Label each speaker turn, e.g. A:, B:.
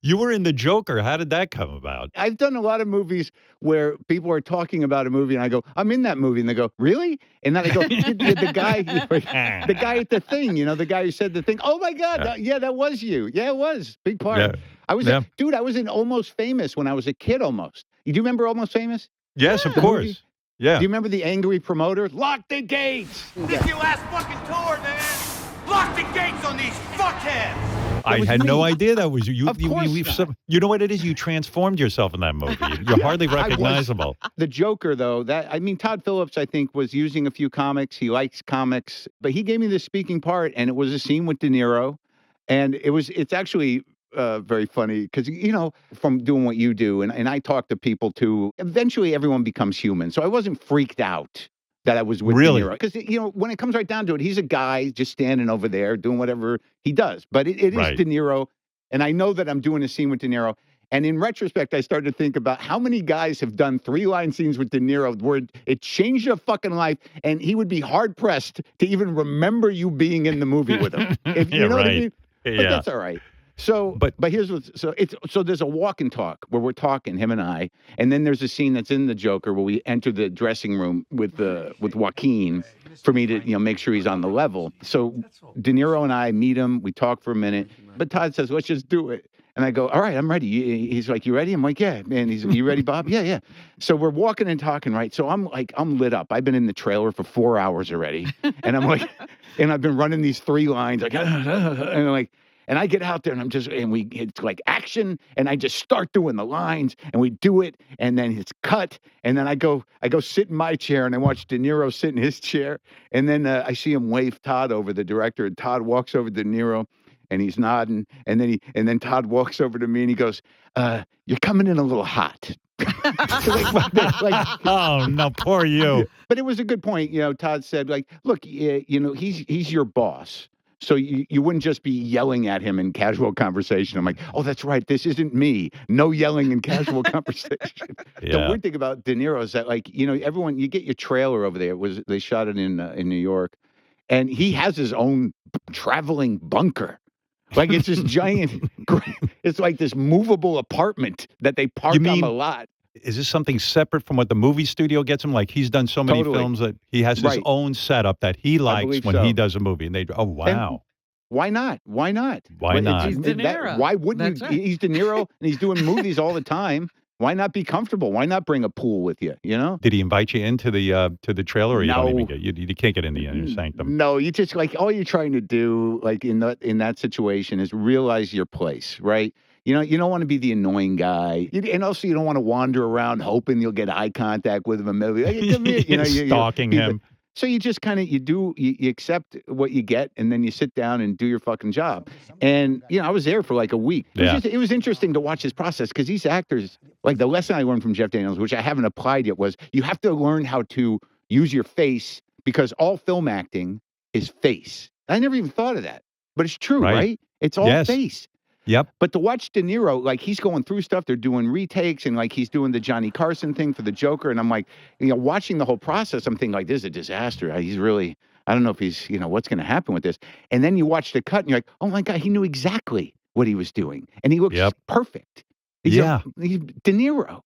A: You were in The Joker. How did that come about?
B: I've done a lot of movies where people are talking about a movie, and I go, "I'm in that movie," and they go, "Really?" And then I go, "The guy, the guy at the thing, the guy who said the thing. Oh my God, yeah, that was you. Yeah, it was big part.
A: Yeah.
B: I was,
A: Yeah.
B: dude. I was in Almost Famous when I was a kid. Almost. You do remember Almost Famous?
A: Yes, of
B: The
A: course.
B: movie?
A: Yeah.
B: Do you remember the angry promoter? Lock the gates.
C: This is your last fucking tour, man. Lock the gates on these fuckheads.
A: I had no idea that was you.
B: Of course not.
A: You know what it is? You transformed yourself in that movie. You're hardly recognizable.
B: The Joker, though, Todd Phillips, I think, was using a few comics. He likes comics, but he gave me this speaking part, and it was a scene with De Niro, and it's actually very funny because, from doing what you do, and I talk to people too, eventually everyone becomes human. So I wasn't freaked out that I was with De Niro. Because, when it comes right down to it, he's a guy just standing over there doing whatever he does. But it is De Niro, and I know that I'm doing a scene with De Niro. And in retrospect, I started to think about how many guys have done 3-line scenes with De Niro where it changed your fucking life, and he would be hard-pressed to even remember you being in the movie with him. If you know what I mean? But that's all right. So, but here's so there's a walk and talk where we're talking, him and I, and then there's a scene that's in The Joker where we enter the dressing room with Joaquin for me to make sure he's on the level. So De Niro and I meet him, we talk for a minute, but Todd says, "Let's just do it." And I go, "All right, I'm ready." He's like, "You ready?" I'm like, "Yeah." And he's, "You ready, Bob?" "Yeah." So we're walking and talking, right? So I'm lit up. I've been in the trailer for 4 hours already, and I'm like, and I've been running these 3 lines, like, and I'm like. And I get out there and it's like action, and I just start doing the lines, and we do it, and then it's cut, and then I go sit in my chair, and I watch De Niro sit in his chair, and then I see him wave Todd over, the director, and Todd walks over to De Niro, and he's nodding, and then Todd walks over to me, and he goes, "You're coming in a little hot."
A: Oh no, poor you.
B: But it was a good point. Todd said, "Look, he's your boss. So you wouldn't just be yelling at him in casual conversation." I'm like, "Oh, that's right. This isn't me. No yelling in casual conversation."
A: Yeah.
B: The weird thing about De Niro is that, everyone, you get your trailer over there. They shot it in New York, and he has his own traveling bunker. It's this giant. It's like this movable apartment that they park on the lot.
A: Is this something separate from what the movie studio gets him? Like, he's done so many films that he has his own setup that he likes when he does a movie. And oh, wow.
B: And why not? Why not?
A: Why not?
D: He's De Niro.
B: Why wouldn't you? Right. He's De Niro, and he's doing movies all the time. Why not be comfortable? Why not bring a pool with you, Did
A: he invite you into the trailer, or you
B: No.
A: don't even you can't get in the inner sanctum?
B: No, you just, all you're trying to do, in that situation, is realize your place, right? You don't want to be the annoying guy, and also you don't want to wander around hoping you'll get eye contact with him and maybe
A: stalking him.
B: So you just kind of you accept what you get, and then you sit down and do your fucking job. And I was there for a week. It was interesting to watch his process, because these actors, the lesson I learned from Jeff Daniels, which I haven't applied yet, was you have to learn how to use your face, because all film acting is face. I never even thought of that, but it's true, right? It's all face.
A: Yep.
B: But to watch De Niro, he's going through stuff, they're doing retakes, and he's doing the Johnny Carson thing for The Joker, and I'm watching the whole process, I'm thinking this is a disaster. He's really, I don't know if he's, what's going to happen with this. And then you watch the cut, and you're like, oh my God, he knew exactly what he was doing, and he looks perfect. He's De Niro.